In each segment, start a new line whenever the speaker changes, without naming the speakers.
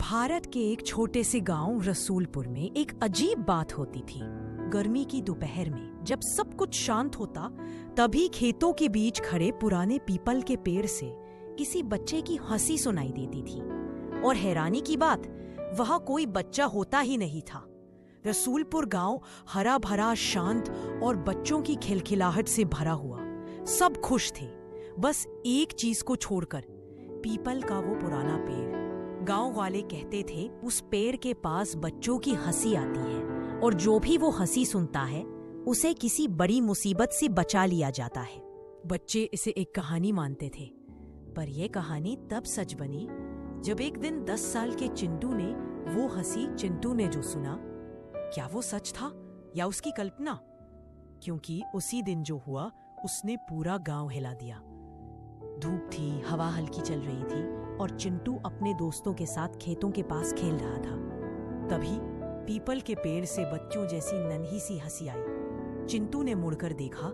भारत के एक छोटे से गांव रसूलपुर में एक अजीब बात होती थी। गर्मी की दोपहर में जब सब कुछ शांत होता, तभी खेतों के बीच खड़े पुराने पीपल के पेड़ से किसी बच्चे की हंसी सुनाई देती थी। और हैरानी की बात, वहां कोई बच्चा होता ही नहीं था। रसूलपुर गांव हरा भरा, शांत और बच्चों की खिलखिलाहट से भरा हुआ। सब खुश थे, बस एक चीज को छोड़कर, पीपल का वो पुराना पेड़। गांव वाले कहते थे उस पेड़ के पास बच्चों की हंसी आती है और जो भी वो हंसी सुनता है उसे किसी बड़ी मुसीबत से बचा लिया जाता है। बच्चे इसे एक कहानी मानते थे, पर यह कहानी तब सच बनी जब एक दिन 10 साल के चिंटू ने वो हंसी चिंटू ने जो सुना, क्या वो सच था या उसकी कल्पना? क्योंकि उसी दिन जो हुआ उसने पूरा गांव हिला दिया। धूप थी, हवा हल्की चल रही थी और चिंटू अपने दोस्तों के साथ खेतों के पास खेल रहा था। तभी पीपल के पेड़ से बच्चों जैसी नन्ही सी हंसी आई। चिंटू ने मुड़कर देखा,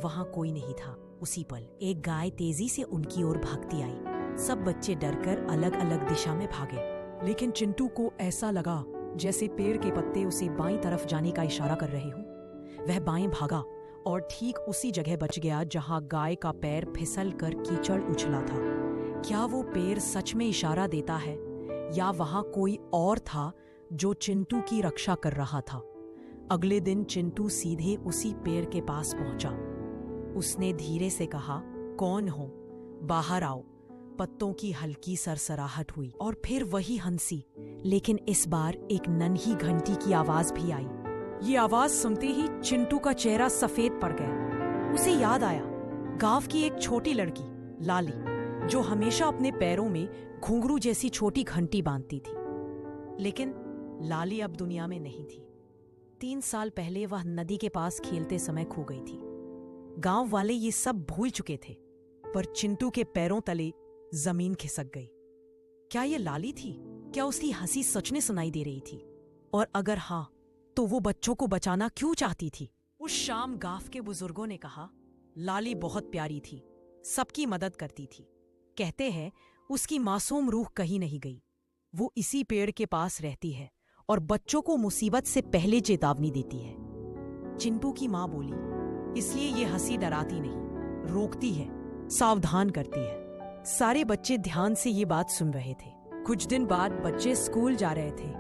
वहां कोई नहीं था। उसी पल एक गाय तेजी से उनकी ओर भागती आई। सब बच्चे डरकर अलग अलग दिशा में भागे, लेकिन चिंटू को ऐसा लगा जैसे पेड़ के पत्ते उसे बाईं तरफ जाने का इशारा कर रहे हों। वह बाएं भागा और ठीक उसी जगह बच गया जहां गाय का पैर फिसल कर कीचड़ उछला था। क्या वो पेड़ सच में इशारा देता है या वहां कोई और था जो चिंटू की रक्षा कर रहा था? अगले दिन चिंटू सीधे उसी पेड़ के पास पहुंचा। उसने धीरे से कहा, कौन हो? बाहर आओ। पत्तों की हल्की सरसराहट हुई और फिर वही हंसी, लेकिन इस बार एक नन्ही घंटी की आवाज भी आई। ये आवाज सुनते ही चिंटू का चेहरा सफेद पड़ गया। उसे याद आया गांव की एक छोटी लड़की लाली, जो हमेशा अपने पैरों में घुंघरू जैसी छोटी घंटी बांधती थी। लेकिन लाली अब दुनिया में नहीं थी। 3 साल पहले वह नदी के पास खेलते समय खो गई थी। गांव वाले ये सब भूल चुके थे, पर चिंटू के पैरों तले जमीन खिसक गई। क्या ये लाली थी? क्या उसकी हंसी सच में सुनाई दे रही थी? और अगर हाँ, तो वो बच्चों को बचाना क्यों चाहती थी? उस शाम गांव के बुजुर्गों ने कहा, लाली बहुत प्यारी थी, सबकी मदद करती थी। कहते हैं उसकी मासूम रूह कहीं नहीं गई। वो इसी पेड़ के पास रहती है और बच्चों को मुसीबत से पहले चेतावनी देती है। चिंटू की माँ बोली, इसलिए ये हंसी डराती नहीं, रोकती है, सावधान करती है। सारे बच्चे ध्यान से ये बात सुन रहे थे। कुछ दिन बाद बच्चे स्कूल जा रहे थे।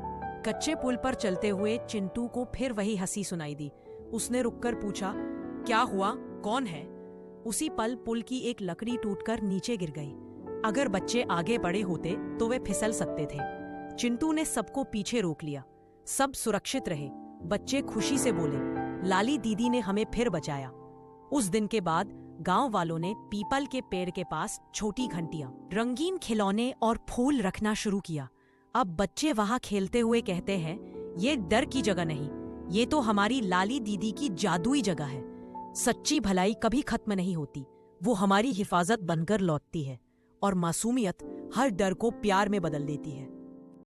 कच्चे पुल पर चलते हुए चिंटू को फिर वही हंसी सुनाई दी। उसने रुककर पूछा, क्या हुआ? कौन है? उसी पल पुल की एक लकड़ी टूटकर नीचे गिर गई। अगर बच्चे आगे बढ़े होते तो वे फिसल सकते थे। चिंटू ने सबको पीछे रोक लिया। सब सुरक्षित रहे। बच्चे खुशी से बोले, लाली दीदी ने हमें फिर बचाया। उस दिन के बाद गांव वालों ने पीपल के पेड़ के पास छोटी घंटियां, रंगीन खिलौने और फूल रखना शुरू किया। अब बच्चे वहां खेलते हुए कहते हैं, ये डर की जगह नहीं, ये तो हमारी लाली दीदी की जादुई जगह है। सच्ची भलाई कभी खत्म नहीं होती, वो हमारी हिफाजत बनकर लौटती है और मासूमियत हर डर को प्यार में बदल देती है।